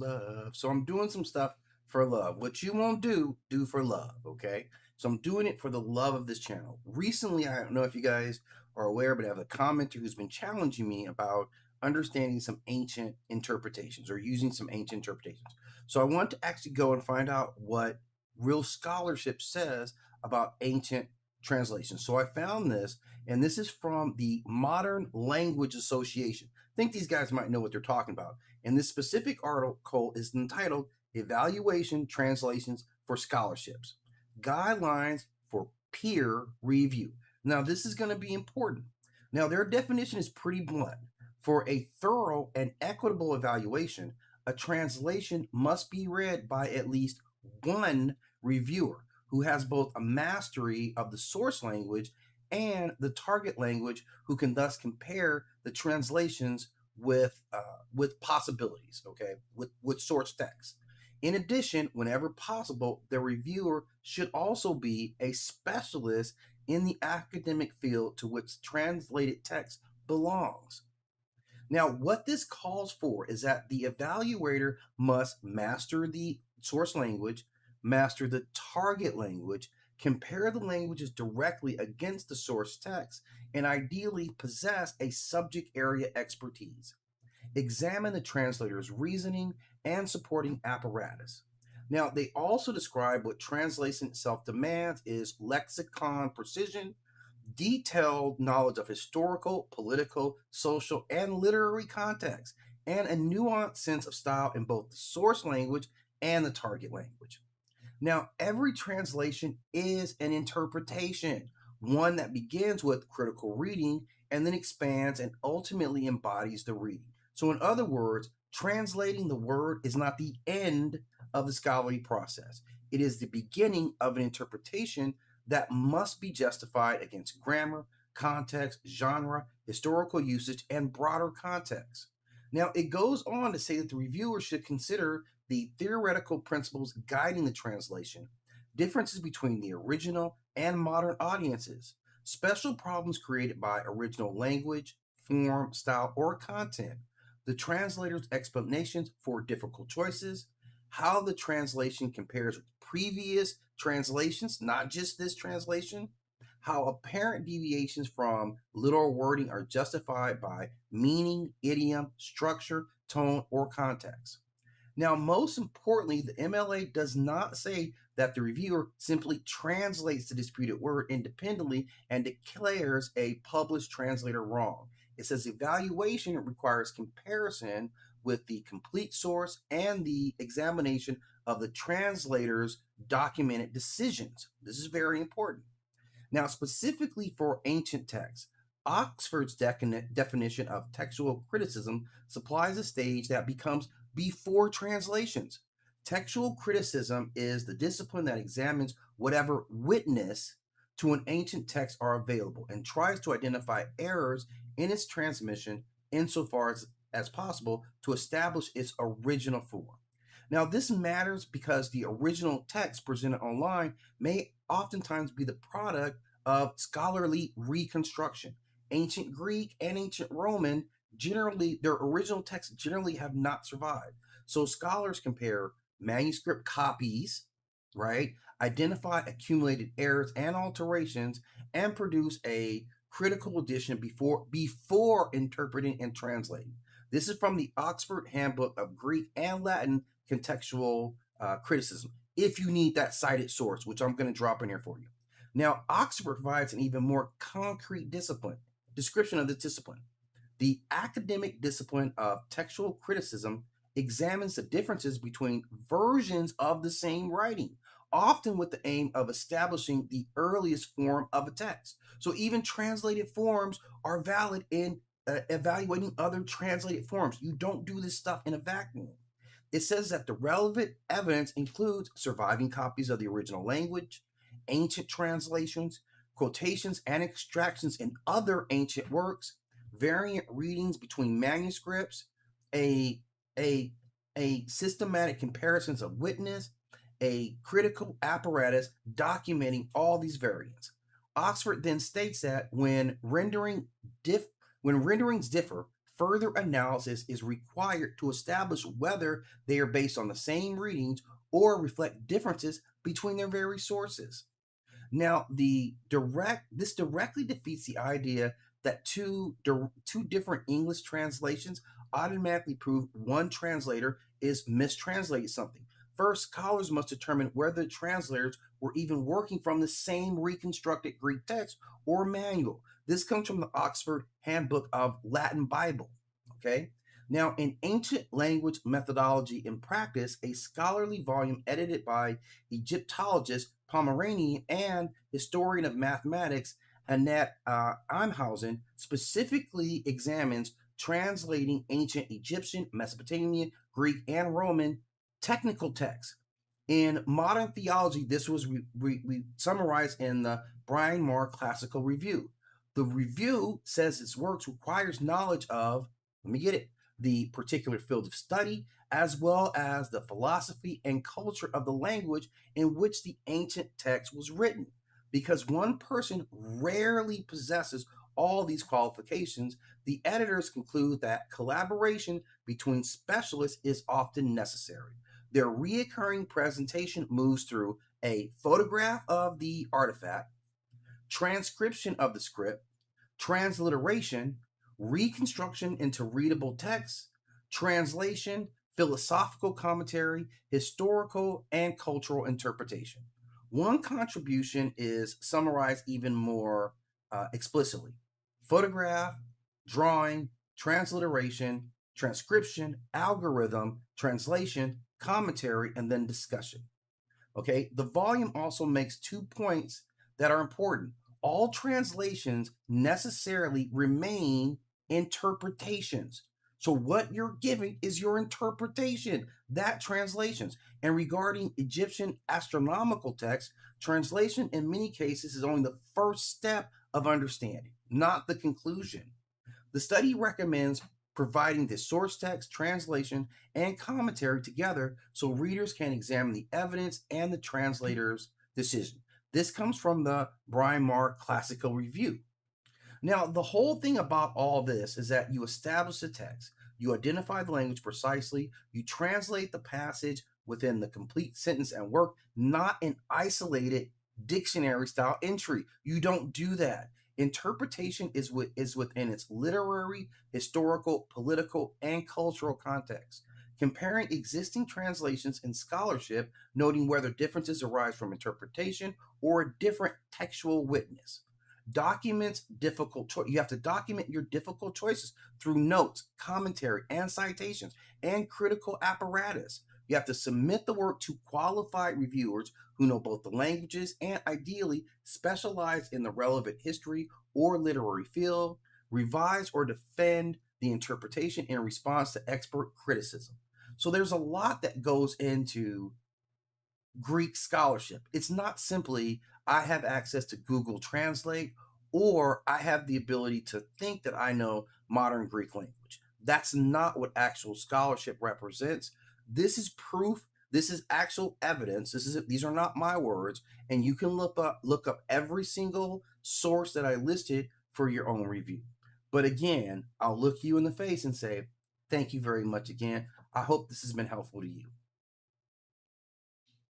love. So I'm doing some stuff for love. What you won't do, do for love, okay? So I'm doing it for the love of this channel. Recently, I don't know if you guys are aware, but I have a commenter who's been challenging me about understanding some ancient interpretations or using some ancient interpretations. So I want to actually go and find out what real scholarship says about ancient translations. So I found this, and this is from the Modern Language Association. I think these guys might know what they're talking about. And this specific article is entitled Evaluation Translations for Scholarships, Guidelines for Peer Review. Now, this is going to be important. Now, their definition is pretty blunt. For a thorough and equitable evaluation, a translation must be read by at least one reviewer who has both a mastery of the source language and the target language, who can thus compare the translations with possibilities, okay, with source text. In addition, whenever possible, the reviewer should also be a specialist in the academic field to which translated text belongs. Now, what this calls for is that the evaluator must master the source language, master the target language, compare the languages directly against the source text, and ideally possess a subject area expertise. Examine the translator's reasoning and supporting apparatus. Now, they also describe what translation itself demands is lexicon precision, detailed knowledge of historical, political, social, and literary context, and a nuanced sense of style in both the source language and the target language. Now, every translation is an interpretation, one that begins with critical reading and then expands and ultimately embodies the reading. So, in other words, translating the word is not the end of the scholarly process. It is the beginning of an interpretation that must be justified against grammar, context, genre, historical usage, and broader context. Now, it goes on to say that the reviewer should consider the theoretical principles guiding the translation, differences between the original and modern audiences, special problems created by original language, form, style, or content, the translator's explanations for difficult choices, how the translation compares with previous translations, not just this translation, how apparent deviations from literal wording are justified by meaning, idiom, structure, tone, or context. Now, most importantly, the MLA does not say that the reviewer simply translates the disputed word independently and declares a published translator wrong. It says evaluation requires comparison with the complete source and the examination of the translator's documented decisions. This is very important. Now, specifically for ancient texts, Oxford's definition of textual criticism supplies a stage that becomes before translations. Textual criticism is the discipline that examines whatever witness to an ancient text are available and tries to identify errors in its transmission insofar as possible to establish its original form. Now, this matters because the original text presented online may oftentimes be the product of scholarly reconstruction. Ancient Greek and ancient Roman, generally, their original texts generally have not survived. So scholars compare manuscript copies, right? Identify accumulated errors and alterations, and produce a critical edition before interpreting and translating. This is from the Oxford Handbook of Greek and Latin Contextual Criticism, if you need that cited source, which I'm going to drop in here for you. Now, Oxford provides an even more concrete description of the discipline. The academic discipline of textual criticism examines the differences between versions of the same writing, often with the aim of establishing the earliest form of a text. So even translated forms are valid in evaluating other translated forms. You don't do this stuff in a vacuum. It says that the relevant evidence includes surviving copies of the original language, ancient translations, quotations and extractions in other ancient works, variant readings between manuscripts, a, a, a systematic comparisons of witness, a critical apparatus documenting all these variants. Oxford then states that when renderings differ, further analysis is required to establish whether they are based on the same readings or reflect differences between their very sources. Now, this directly defeats the idea that two different English translations automatically prove one translator is mistranslated something. First, scholars must determine whether the translators were even working from the same reconstructed Greek text or manual. This comes from the Oxford Handbook of Latin Bible. Okay. Now, in Ancient Language Methodology and Practice, a scholarly volume edited by Egyptologist Pomeranian and historian of mathematics Annette Imhausen specifically examines translating ancient Egyptian, Mesopotamian, Greek, and Roman technical texts. In modern theology, this was we summarized in the Bryn Mawr Classical Review. The review says its works requires knowledge of, let me get it, the particular field of study, as well as the philosophy and culture of the language in which the ancient text was written. Because one person rarely possesses all these qualifications, the editors conclude that collaboration between specialists is often necessary. Their reoccurring presentation moves through a photograph of the artifact, transcription of the script, transliteration, reconstruction into readable text, translation, philosophical commentary, historical and cultural interpretation. One contribution is summarized even more explicitly: photograph, drawing, transliteration, transcription, algorithm, translation, commentary, and then discussion. Okay, the volume also makes 2 points that are important. All translations necessarily remain interpretations. So what you're giving is your interpretation, that translations. And regarding Egyptian astronomical texts, translation in many cases is only the first step of understanding, not the conclusion. The study recommends providing the source text, translation, and commentary together so readers can examine the evidence and the translator's decision. This comes from the Bryn Mawr Classical Review. Now, the whole thing about all this is that you establish the text, you identify the language precisely, you translate the passage within the complete sentence and work, not an isolated dictionary style entry. You don't do that. Interpretation is within its literary, historical, political, and cultural context. Comparing existing translations in scholarship, noting whether differences arise from interpretation or a different textual witness. Documents difficult choice. You have to document your difficult choices through notes, commentary, and citations, and critical apparatus. You have to submit the work to qualified reviewers who know both the languages and ideally specialize in the relevant history or literary field, revise or defend the interpretation in response to expert criticism. So there's a lot that goes into Greek scholarship. It's not simply I have access to Google Translate or I have the ability to think that I know modern Greek language. That's not what actual scholarship represents. This is proof. This is actual evidence. These are not my words, and you can look up every single source that I listed for your own review. But again, I'll look you in the face and say, thank you very much again. I hope this has been helpful to you.